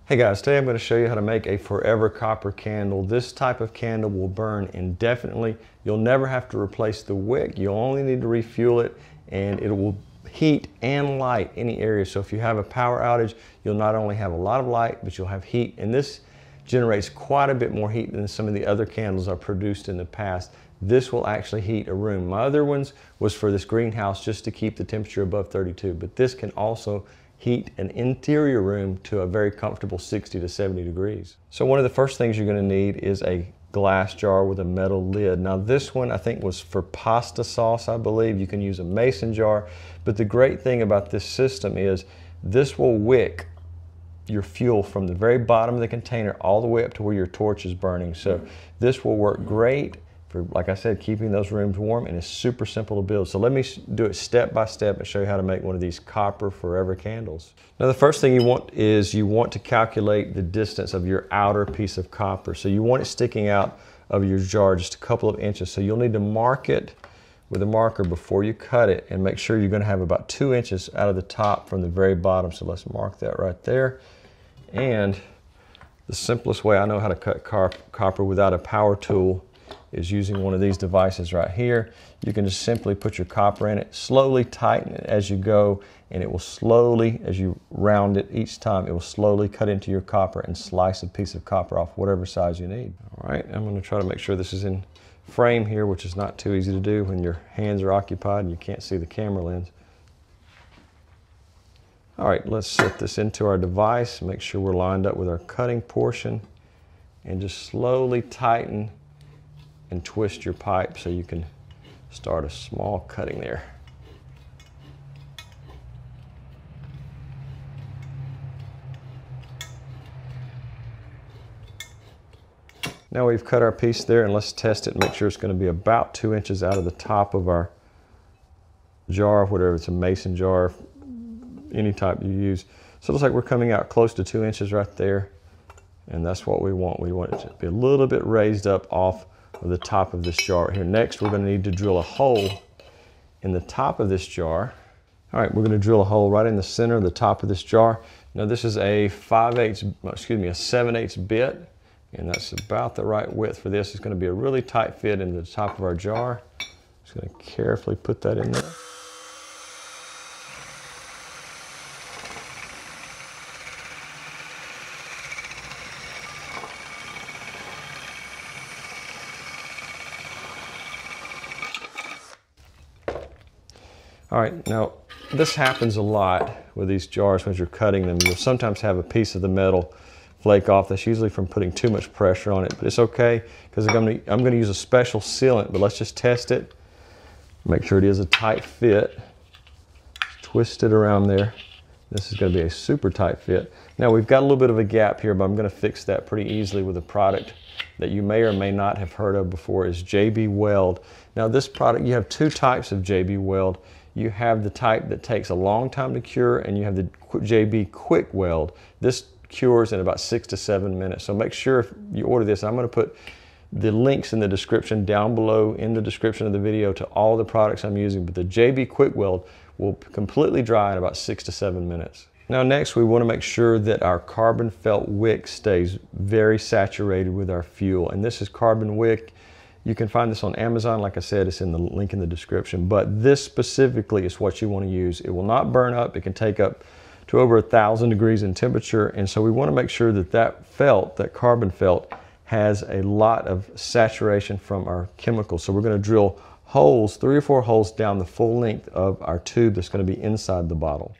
Hey guys, today I'm going to show you how to make a forever copper candle. This type of candle will burn indefinitely. You'll never have to replace the wick. You'll only need to refuel it, and it will heat and light any area. So if you have a power outage, you'll not only have a lot of light, but you'll have heat. And this generates quite a bit more heat than some of the other candles I've produced in the past. This will actually heat a room. My other ones was for this greenhouse just to keep the temperature above 32, but this can also heat an interior room to a very comfortable 60 to 70 degrees. So one of the first things you're going to need is a glass jar with a metal lid. Now this one I think was for pasta sauce, I believe. You can use a mason jar, but the great thing about this system is this will wick your fuel from the very bottom of the container all the way up to where your torch is burning. So this will work great for, like I said, keeping those rooms warm, and it's super simple to build. So let me do it step by step and show you how to make one of these copper forever candles. Now the first thing you want is you want to calculate the distance of your outer piece of copper. So you want it sticking out of your jar just a couple of inches. So you'll need to mark it with a marker before you cut it, and make sure you're going to have about 2 inches out of the top from the very bottom. So let's mark that right there. And the simplest way I know how to cut copper without a power tool is using one of these devices right here. You can just simply put your copper in it, slowly tighten it as you go, and it will slowly, as you round it each time, it will slowly cut into your copper and slice a piece of copper off whatever size you need. All right, I'm going to try to make sure this is in frame here, which is not too easy to do when your hands are occupied and you can't see the camera lens. All right, let's set this into our device, make sure we're lined up with our cutting portion, and just slowly tighten and twist your pipe so you can start a small cutting there. Now we've cut our piece there, and let's test it and make sure it's going to be about 2 inches out of the top of our jar, whatever, it's a mason jar, any type you use. So it looks like we're coming out close to 2 inches right there, and that's what we want. We want it to be a little bit raised up off of the top of this jar right here. Next, we're going to need to drill a hole in the top of this jar. All right, we're going to drill a hole right in the center of the top of this jar. Now this is a 7/8 bit, and that's about the right width for this. It's going to be a really tight fit into the top of our jar. Just going to carefully put that in there. All right, now this happens a lot with these jars when you're cutting them. You'll sometimes have a piece of the metal flake off. That's usually from putting too much pressure on it, but it's okay because I'm going to use a special sealant, but let's just test it. Make sure it is a tight fit. Twist it around there. This is going to be a super tight fit. Now we've got a little bit of a gap here, but I'm going to fix that pretty easily with a product that you may or may not have heard of before, is JB Weld. Now this product, you have two types of JB Weld. You have the type that takes a long time to cure, and you have the JB Quick Weld. This cures in about 6 to 7 minutes. So make sure if you order this, I'm going to put the links in the description down below in the description of the video to all the products I'm using, but the JB Quick Weld will completely dry in about 6 to 7 minutes. Now next, we want to make sure that our carbon felt wick stays very saturated with our fuel, and this is carbon wick. You can find this on Amazon. Like I said, it's in the link in the description, but this specifically is what you want to use. It will not burn up. It can take up to over 1,000 degrees in temperature, and so we want to make sure that that carbon felt has a lot of saturation from our chemicals. So we're going to drill holes, 3 or 4 holes down the full length of our tube that's going to be inside the bottle.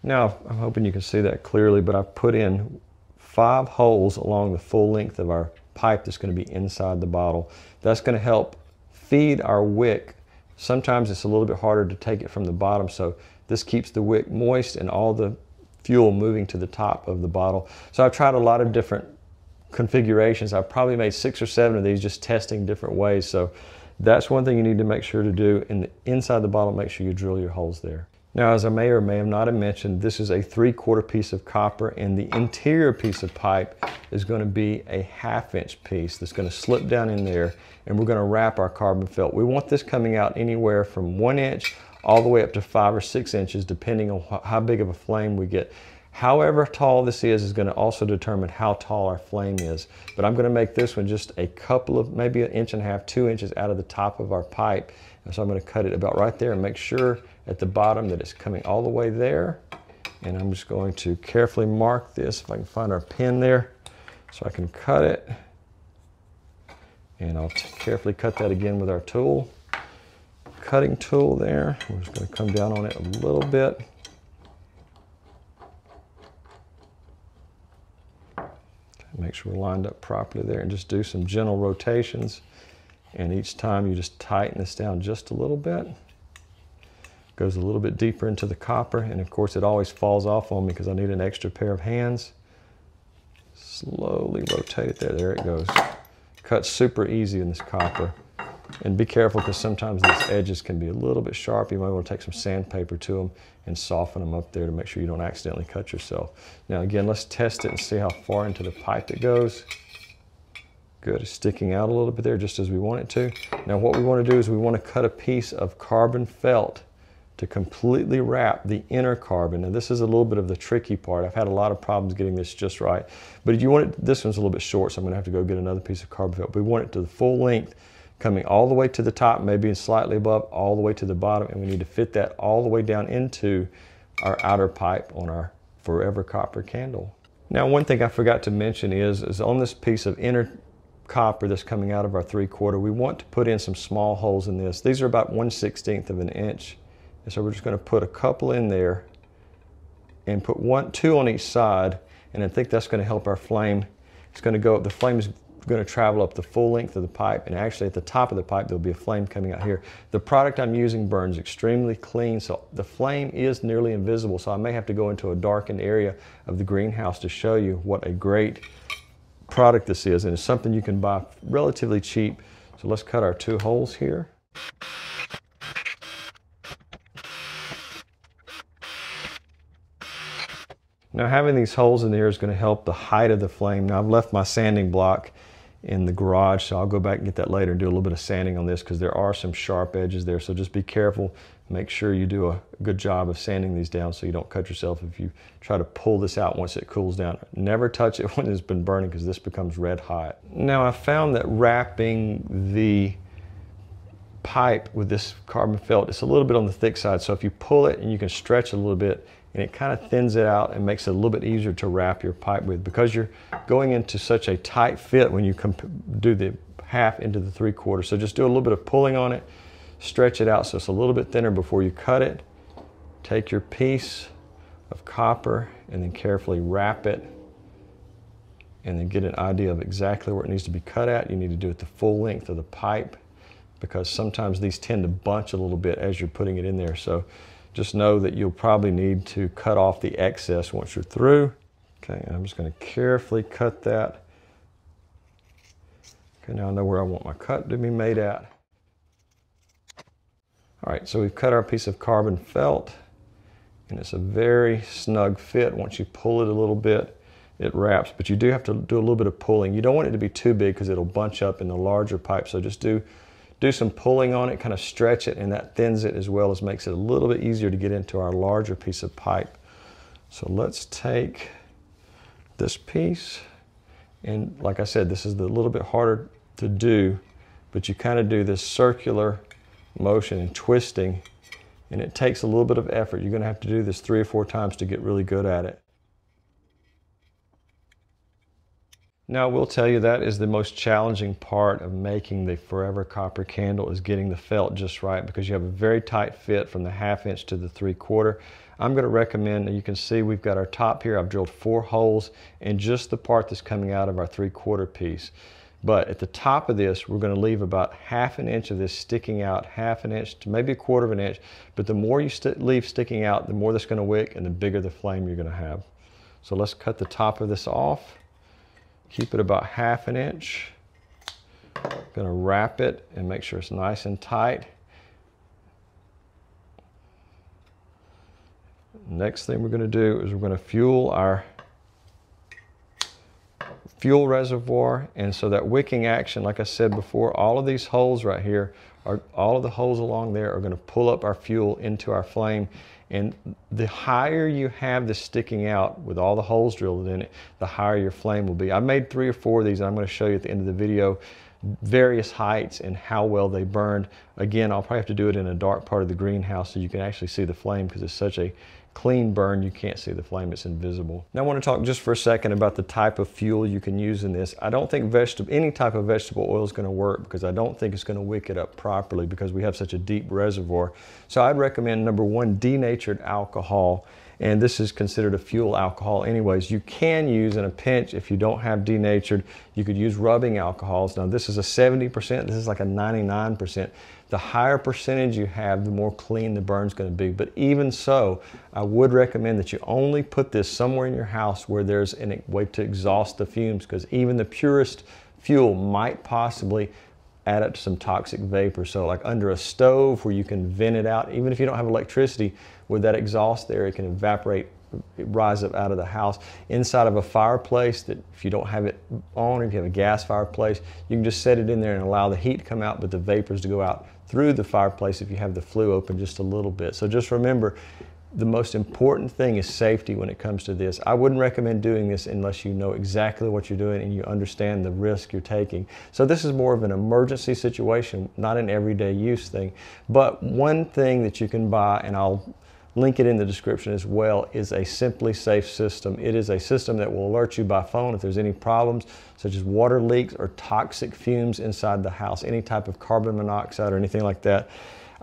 Now, I'm hoping you can see that clearly, but I've put in 5 holes along the full length of our pipe that's going to be inside the bottle. That's going to help feed our wick. Sometimes it's a little bit harder to take it from the bottom, so this keeps the wick moist and all the fuel moving to the top of the bottle. So I've tried a lot of different configurations. I've probably made 6 or 7 of these just testing different ways. So that's one thing you need to make sure to do. Inside the bottle, make sure you drill your holes there. Now, as I may or may have not have mentioned, this is a 3/4 piece of copper, and the interior piece of pipe is going to be a 1/2 inch piece that's going to slip down in there, and we're going to wrap our carbon felt. We want this coming out anywhere from 1 inch all the way up to 5 or 6 inches, depending on how big of a flame we get. However tall this is going to also determine how tall our flame is. But I'm going to make this one just a couple of, maybe 1.5 inches, 2 inches out of the top of our pipe. And so I'm going to cut it about right there and make sure at the bottom that it's coming all the way there. And I'm just going to carefully mark this, if I can find our pin there, so I can cut it. And I'll carefully cut that again with our tool. Cutting tool there. We're just going to come down on it a little bit. Make sure we're lined up properly there, and just do some gentle rotations. And each time you just tighten this down just a little bit. Goes a little bit deeper into the copper, and of course it always falls off on me because I need an extra pair of hands. Slowly rotate it there. There it goes. Cuts super easy in this copper. And be careful because sometimes these edges can be a little bit sharp. You might want to take some sandpaper to them and soften them up there to make sure you don't accidentally cut yourself. Now again, let's test it and see how far into the pipe it goes. Good, it's sticking out a little bit there just as we want it to. Now what we want to do is we want to cut a piece of carbon felt to completely wrap the inner carbon. And this is a little bit of the tricky part. I've had a lot of problems getting this just right. But if you want it, this one's a little bit short, so I'm going to have to go get another piece of carbon felt. But we want it to the full length, coming all the way to the top, maybe slightly above, all the way to the bottom, and we need to fit that all the way down into our outer pipe on our Forever Copper candle. Now, one thing I forgot to mention is on this piece of inner copper that's coming out of our 3/4, we want to put in some small holes in this. These are about 1/16 of an inch, and so we're just going to put a couple in there and put two on each side, and I think that's going to help our flame. It's going to go up, the flame is going to travel up the full length of the pipe, and actually at the top of the pipe there'll be a flame coming out here. The product I'm using burns extremely clean, so the flame is nearly invisible, so I may have to go into a darkened area of the greenhouse to show you what a great product this is, and it's something you can buy relatively cheap. So let's cut our 2 holes here. Now having these holes in there is going to help the height of the flame. Now I've left my sanding block in the garage, so I'll go back and get that later and do a little bit of sanding on this because there are some sharp edges there, so just be careful. Make sure you do a good job of sanding these down so you don't cut yourself if you try to pull this out once it cools down. Never touch it when it's been burning because this becomes red hot. Now I found that wrapping the pipe with this carbon felt, it's a little bit on the thick side, so if you pull it and you can stretch it a little bit, and it kind of thins it out and makes it a little bit easier to wrap your pipe with, because you're going into such a tight fit when you do the 1/2 into the 3/4. So just do a little bit of pulling on it, stretch it out so it's a little bit thinner before you cut it. Take your piece of copper and then carefully wrap it, and then get an idea of exactly where it needs to be cut at. You need to do it the full length of the pipe because sometimes these tend to bunch a little bit as you're putting it in there. So just know that you'll probably need to cut off the excess once you're through. Okay, I'm just going to carefully cut that. Okay, now I know where I want my cut to be made at. All right, so we've cut our piece of carbon felt, and it's a very snug fit. Once you pull it a little bit, it wraps, but you do have to do a little bit of pulling. You don't want it to be too big because it'll bunch up in the larger pipe, so just do some pulling on it, kind of stretch it, and that thins it as well as makes it a little bit easier to get into our larger piece of pipe. So let's take this piece, and like I said, this is a little bit harder to do, but you kind of do this circular motion and twisting, and it takes a little bit of effort. You're going to have to do this 3 or 4 times to get really good at it. Now, I will tell you that is the most challenging part of making the Forever Copper candle, is getting the felt just right, because you have a very tight fit from the 1/2 inch to the 3/4. I'm going to recommend, and you can see we've got our top here. I've drilled 4 holes in just the part that's coming out of our 3/4 piece. But at the top of this, we're going to leave about 1/2 inch of this sticking out, 1/2 inch to maybe 1/4 inch. But the more you leave sticking out, the more that's going to wick and the bigger the flame you're going to have. So let's cut the top of this off. Keep it about 1/2 inch. Going to wrap it and make sure it's nice and tight. Next thing we're going to do is we're going to fuel our fuel reservoir. And so that wicking action, like I said before, all of these holes right here, all of the holes along there are going to pull up our fuel into our flame. And the higher you have this sticking out with all the holes drilled in it, the higher your flame will be. I made 3 or 4 of these, and I'm going to show you at the end of the video various heights and how well they burned. Again, I'll probably have to do it in a dark part of the greenhouse so you can actually see the flame, because it's such a clean burn, you can't see the flame, it's invisible. Now I want to talk just for a second about the type of fuel you can use in this. I don't think any type of vegetable oil is going to work, because I don't think it's going to wick it up properly because we have such a deep reservoir. So I'd recommend, number 1, denatured alcohol. And this is considered a fuel alcohol anyways. You can use, in a pinch, if you don't have denatured, you could use rubbing alcohols. Now this is a 70%, this is like a 99%. The higher percentage you have, the more clean the burn's going to be. But even so, I would recommend that you only put this somewhere in your house where there's a way to exhaust the fumes, because even the purest fuel might possibly add up to some toxic vapor. So like under a stove where you can vent it out, even if you don't have electricity, with that exhaust there, it can evaporate, rise up out of the house. Inside of a fireplace, that if you don't have it on, or if you have a gas fireplace, you can just set it in there and allow the heat to come out, but the vapors to go out through the fireplace if you have the flue open just a little bit. So just remember, the most important thing is safety when it comes to this. I wouldn't recommend doing this unless you know exactly what you're doing and you understand the risk you're taking. So this is more of an emergency situation, not an everyday use thing. But one thing that you can buy, and I'll link it in the description as well, is a SimpliSafe system. It is a system that will alert you by phone if there's any problems, such as water leaks or toxic fumes inside the house, any type of carbon monoxide or anything like that.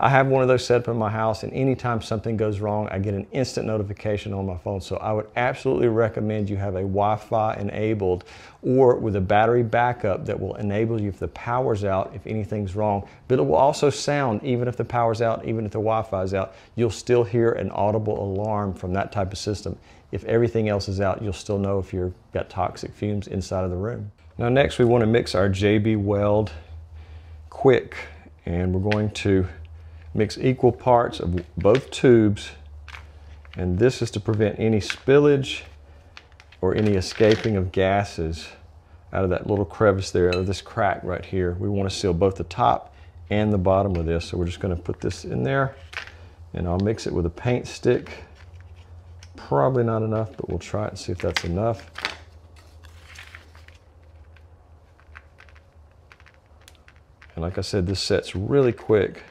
I have one of those set up in my house, and anytime something goes wrong, I get an instant notification on my phone. So I would absolutely recommend you have a Wi-Fi enabled, or with a battery backup that will enable you if the power's out, if anything's wrong. But it will also sound, even if the power's out, even if the Wi-Fi is out, you'll still hear an audible alarm from that type of system. If everything else is out, you'll still know if you've got toxic fumes inside of the room. Now next we want to mix our JB Weld Quick, and we're going to mix equal parts of both tubes, and this is to prevent any spillage or any escaping of gases out of that little crevice there, out of this crack right here. We want to seal both the top and the bottom of this, so we're just going to put this in there, and I'll mix it with a paint stick. Probably not enough, but we'll try it and see if that's enough. And like I said, this sets really quick.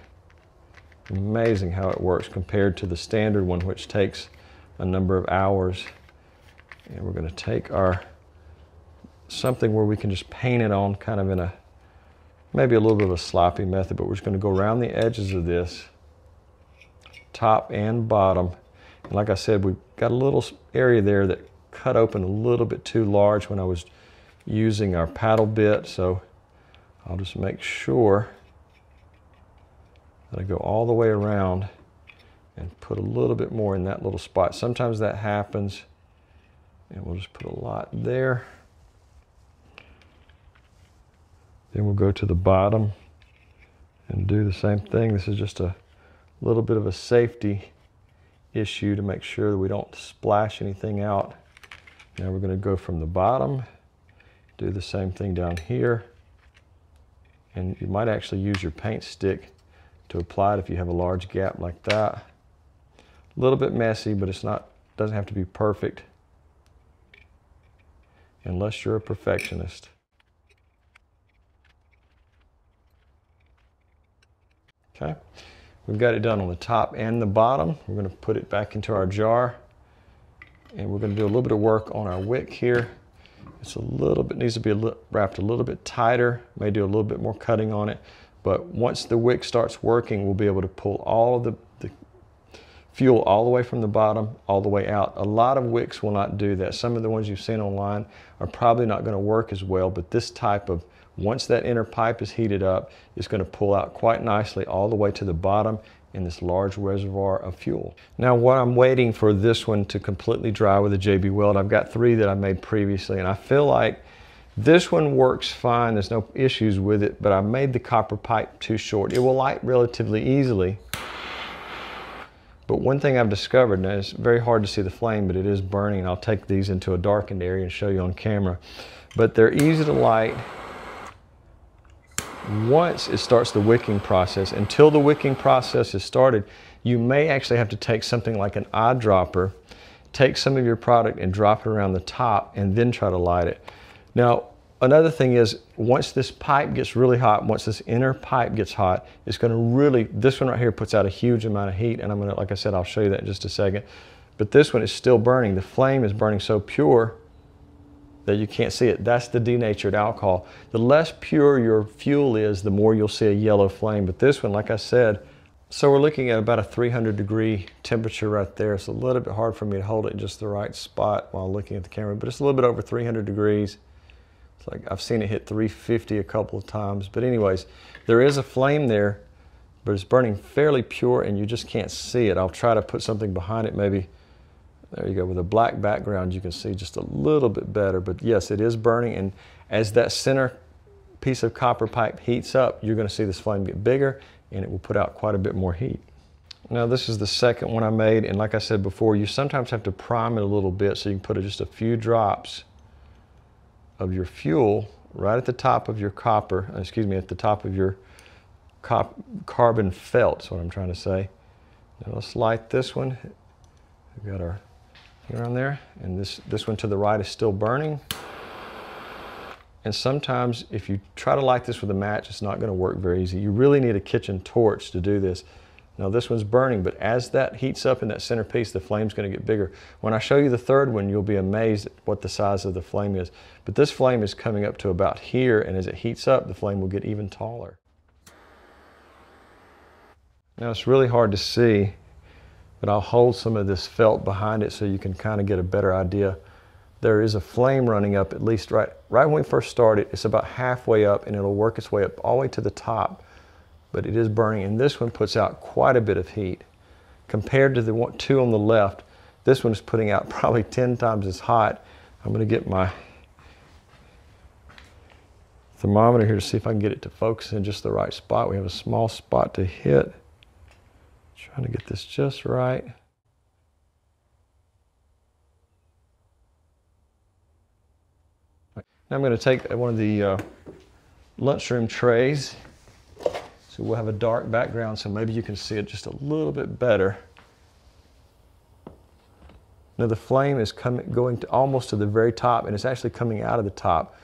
Amazing how it works compared to the standard one, which takes a number of hours. And we're going to take our something where we can just paint it on, kind of in a maybe a little bit of a sloppy method, but we're just going to go around the edges of this, top and bottom. And like I said, we've got a little area there that cut open a little bit too large when I was using our paddle bit, so I'll just make sure that I go all the way around and put a little bit more in that little spot. Sometimes that happens, and we'll just put a lot there. Then we'll go to the bottom and do the same thing. This is just a little bit of a safety issue to make sure that we don't splash anything out. Now we're going to go from the bottom, do the same thing down here, and you might actually use your paint stick to apply it if you have a large gap like that. A little bit messy, but doesn't have to be perfect unless you're a perfectionist. Okay, we've got it done on the top and the bottom. We're going to put it back into our jar, and we're going to do a little bit of work on our wick here. It's a little bit, needs to be wrapped a little bit tighter, may do a little bit more cutting on it. But once the wick starts working, we'll be able to pull all of the fuel all the way from the bottom, all the way out. A lot of wicks will not do that. Some of the ones you've seen online are probably not going to work as well, but this type of, once that inner pipe is heated up, it's going to pull out quite nicely all the way to the bottom in this large reservoir of fuel. Now, while I'm waiting for this one to completely dry with the JB Weld, I've got 3 that I made previously, and I feel like this one works fine. There's no issues with it, but I made the copper pipe too short. It will light relatively easily, But one thing I've discovered, and it's very hard to see the flame, but it is burning, and I'll take these into a darkened area and show you on camera. But they're easy to light once it starts the wicking process. Until the wicking process is started, you may actually have to take something like an eyedropper, take some of your product and drop it around the top, and then try to light it. Now, another thing is, once this pipe gets really hot, once this inner pipe gets hot, it's going to really, this one right here puts out a huge amount of heat, and I'm going to, like I said, I'll show you that in just a second. But this one is still burning. The flame is burning so pure that you can't see it. That's the denatured alcohol. The less pure your fuel is, the more you'll see a yellow flame. But this one, like I said, so we're looking at about a 300-degree temperature right there. It's a little bit hard for me to hold it in just the right spot while looking at the camera, but it's a little bit over 300 degrees. It's like I've seen it hit 350 a couple of times. But anyways, there is a flame there, but it's burning fairly pure and you just can't see it. I'll try to put something behind it, maybe. There you go. With a black background, you can see just a little bit better. But yes, it is burning, and as that center piece of copper pipe heats up, you're going to see this flame get bigger, and it will put out quite a bit more heat. Now, this is the second one I made, and like I said before, you sometimes have to prime it a little bit, so you can put just a few drops of your fuel right at the top of your copper, excuse me, at the top of your carbon felt, is what I'm trying to say. Now let's light this one. We've got our here on there, and this one to the right is still burning. And sometimes if you try to light this with a match, it's not going to work very easy. You really need a kitchen torch to do this. Now this one's burning, but as that heats up in that center piece, the flame's going to get bigger. When I show you the third one, you'll be amazed at what the size of the flame is. But this flame is coming up to about here, and as it heats up, the flame will get even taller. Now it's really hard to see, but I'll hold some of this felt behind it so you can kind of get a better idea. There is a flame running up, at least right when we first started. It's about halfway up, and it'll work its way up all the way to the top. But it is burning, and this one puts out quite a bit of heat. Compared to the two on the left, this one is putting out probably 10 times as hot. I'm going to get my thermometer here to see if I can get it to focus in just the right spot. We have a small spot to hit. Trying to get this just right. Now I'm going to take one of the lunchroom trays. So we'll have a dark background, so maybe you can see it just a little bit better. Now the flame is going to almost to the very top, and it's actually coming out of the top.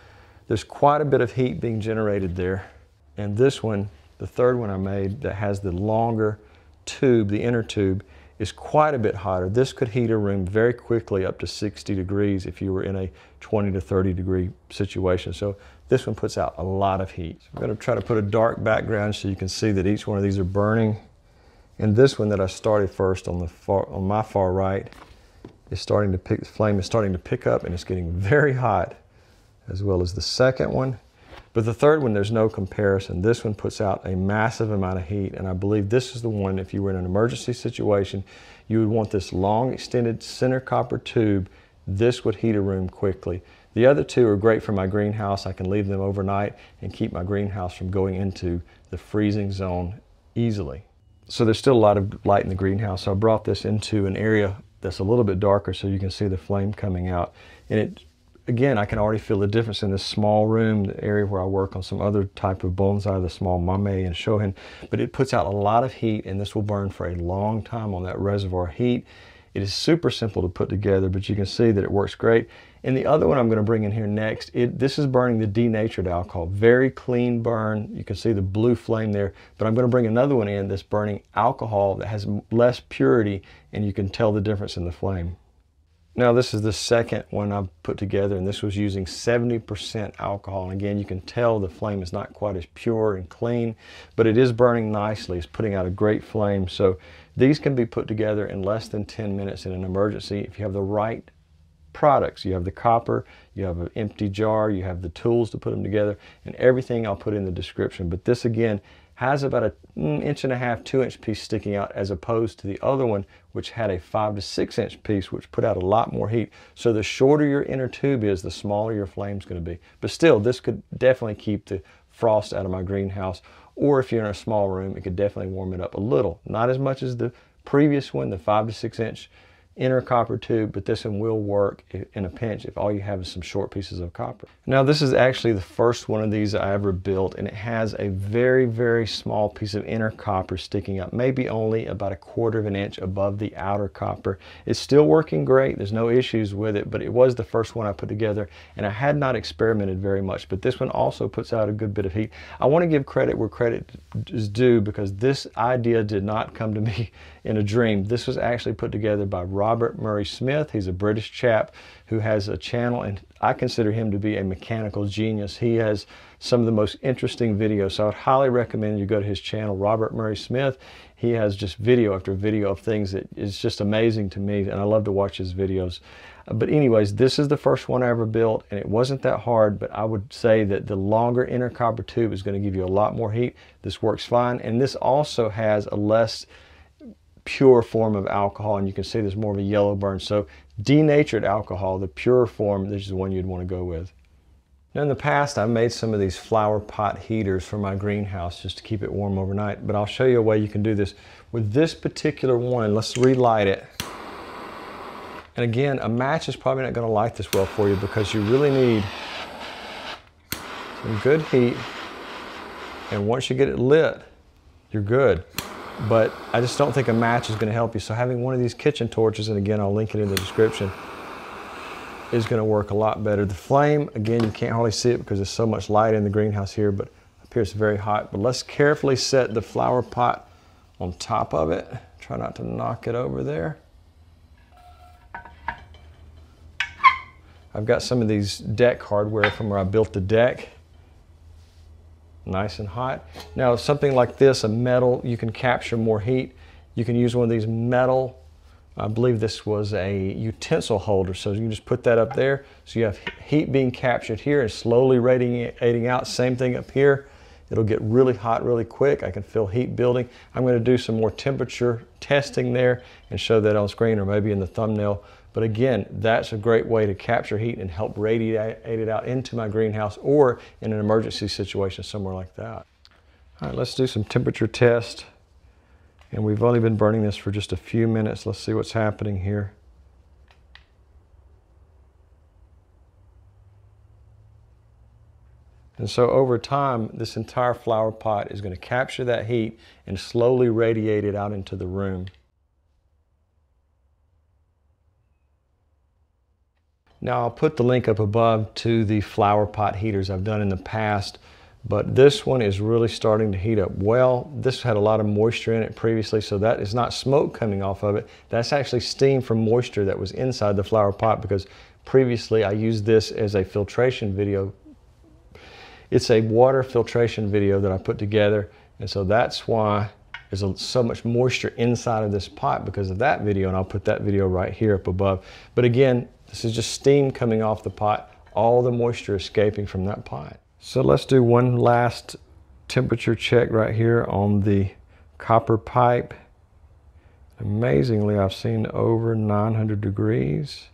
There's quite a bit of heat being generated there. And this one, the third one I made that has the longer tube, the inner tube, is quite a bit hotter. This could heat a room very quickly up to 60 degrees if you were in a 20 to 30 degree situation. So this one puts out a lot of heat. So I'm going to try to put a dark background so you can see that each one of these are burning. And this one that I started first on my far right is starting to pick, the flame is starting to pick up, and it's getting very hot, as well as the second one. But the third one, there's no comparison. This one puts out a massive amount of heat, and I believe this is the one, if you were in an emergency situation, you would want this long extended center copper tube. This would heat a room quickly. The other two are great for my greenhouse. I can leave them overnight and keep my greenhouse from going into the freezing zone easily. So there's still a lot of light in the greenhouse, so I brought this into an area that's a little bit darker so you can see the flame coming out. And again, I can already feel the difference in this small room, the area where I work on some other type of bonsai, the small mame and shohin, but it puts out a lot of heat, and this will burn for a long time on that reservoir heat. It is super simple to put together, but you can see that it works great. And the other one I'm going to bring in here next, this is burning the denatured alcohol. Very clean burn. You can see the blue flame there, but I'm going to bring another one in that's burning alcohol that has less purity, and you can tell the difference in the flame. Now this is the second one I've put together, and this was using 70% alcohol. And again, you can tell the flame is not quite as pure and clean, but it is burning nicely. It's putting out a great flame. So these can be put together in less than 10 minutes in an emergency if you have the right products. You have the copper, you have an empty jar, you have the tools to put them together, and everything I'll put in the description. But this again has about an 1.5 to 2 inch piece sticking out, as opposed to the other one, which had a 5 to 6 inch piece, which put out a lot more heat. So the shorter your inner tube is, the smaller your flame's going to be. But still, this could definitely keep the frost out of my greenhouse, or if you're in a small room, it could definitely warm it up a little. Not as much as the previous one, the 5 to 6 inch inner copper tube, but this one will work in a pinch if all you have is some short pieces of copper. Now this is actually the first one of these I ever built, and it has a very, very small piece of inner copper sticking up, maybe only about 1/4 of an inch above the outer copper. It's still working great, there's no issues with it, but it was the first one I put together, and I had not experimented very much, but this one also puts out a good bit of heat. I want to give credit where credit is due, because this idea did not come to me in a dream. This was actually put together by Robert Murray Smith. He's a British chap who has a channel, and I consider him to be a mechanical genius. He has some of the most interesting videos, so I would highly recommend you go to his channel, Robert Murray Smith. He has just video after video of things that is just amazing to me, and I love to watch his videos. But anyways, this is the first one I ever built, and it wasn't that hard, but I would say that the longer inner copper tube is going to give you a lot more heat. This works fine, and this also has a less pure form of alcohol, and you can see there's more of a yellow burn. So denatured alcohol, the pure form, this is the one you'd want to go with. Now in the past, I've made some of these flower pot heaters for my greenhouse just to keep it warm overnight, but I'll show you a way you can do this. With this particular one, let's relight it. And again, a match is probably not going to light this well for you, because you really need some good heat, and once you get it lit, you're good. But I just don't think a match is going to help you. So having one of these kitchen torches, and again, I'll link it in the description, is going to work a lot better. The flame, again, you can't hardly see it because there's so much light in the greenhouse here, but up here it's very hot. But let's carefully set the flower pot on top of it. Try not to knock it over there. I've got some of these deck hardware from where I built the deck. Nice and hot. Now something like this, a metal, you can capture more heat. You can use one of these metal, I believe this was a utensil holder, so you can just put that up there. So you have heat being captured here and slowly radiating out. Same thing up here. It'll get really hot really quick. I can feel heat building. I'm going to do some more temperature testing there and show that on screen, or maybe in the thumbnail. But again, that's a great way to capture heat and help radiate it out into my greenhouse, or in an emergency situation somewhere like that. All right, let's do some temperature test. And we've only been burning this for just a few minutes. Let's see what's happening here. And so over time, this entire flower pot is going to capture that heat and slowly radiate it out into the room. Now I'll put the link up above to the flower pot heaters I've done in the past, but this one is really starting to heat up well. This had a lot of moisture in it previously, so that is not smoke coming off of it. That's actually steam from moisture that was inside the flower pot, because previously I used this as a filtration video. It's a water filtration video that I put together, and so that's why there's so much moisture inside of this pot, because of that video, and I'll put that video right here up above. But again, this is just steam coming off the pot, all the moisture escaping from that pot. So let's do one last temperature check right here on the copper pipe. Amazingly, I've seen over 900 degrees.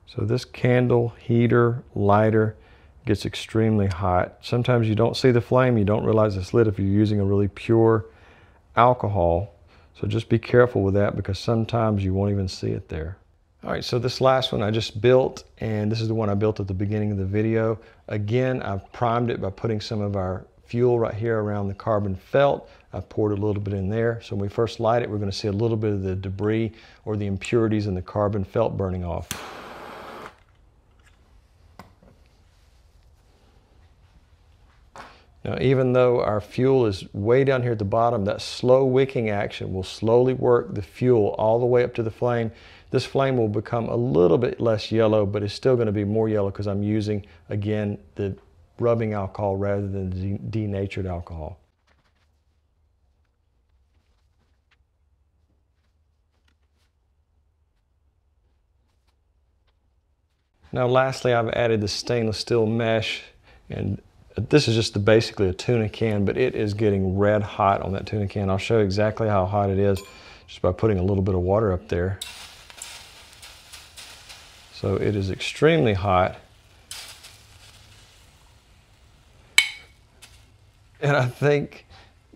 So this candle, heater, lighter gets extremely hot. Sometimes you don't see the flame, you don't realize it's lit if you're using a really pure alcohol. So just be careful with that, because sometimes you won't even see it there. All right, so this last one I just built, and this is the one I built at the beginning of the video. Again, I've primed it by putting some of our fuel right here around the carbon felt. I've poured a little bit in there. So when we first light it, we're going to see a little bit of the debris or the impurities in the carbon felt burning off. Now, even though our fuel is way down here at the bottom, that slow wicking action will slowly work the fuel all the way up to the flame. This flame will become a little bit less yellow, but it's still going to be more yellow because I'm using, again, the rubbing alcohol rather than denatured alcohol. Now lastly, I've added the stainless steel mesh, and this is just basically a tuna can, but it is getting red hot on that tuna can. I'll show you exactly how hot it is just by putting a little bit of water up there. So it is extremely hot. And I think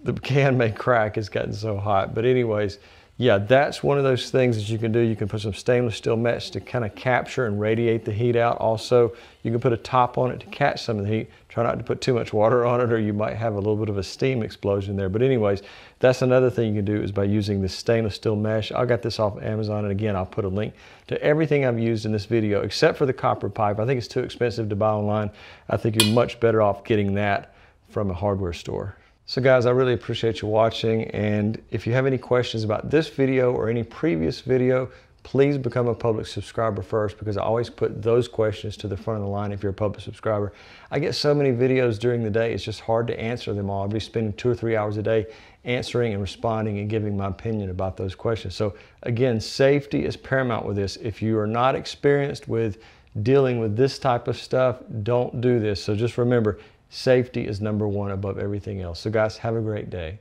the can may crack, it's gotten so hot. But anyways, yeah, that's one of those things that you can do. You can put some stainless steel mesh to kind of capture and radiate the heat out. Also, you can put a top on it to catch some of the heat. Try not to put too much water on it or you might have a little bit of a steam explosion there. But anyways, that's another thing you can do is by using this stainless steel mesh. I got this off Amazon, and again, I'll put a link to everything I've used in this video except for the copper pipe. I think it's too expensive to buy online. I think you're much better off getting that from a hardware store. So guys, I really appreciate you watching, and if you have any questions about this video or any previous video, please become a public subscriber first, because I always put those questions to the front of the line if you're a public subscriber. I get so many videos during the day, it's just hard to answer them all. I'll be spending 2 or 3 hours a day answering and responding and giving my opinion about those questions. So again, safety is paramount with this. If you are not experienced with dealing with this type of stuff, don't do this. So just remember, safety is #1 above everything else. So guys, have a great day.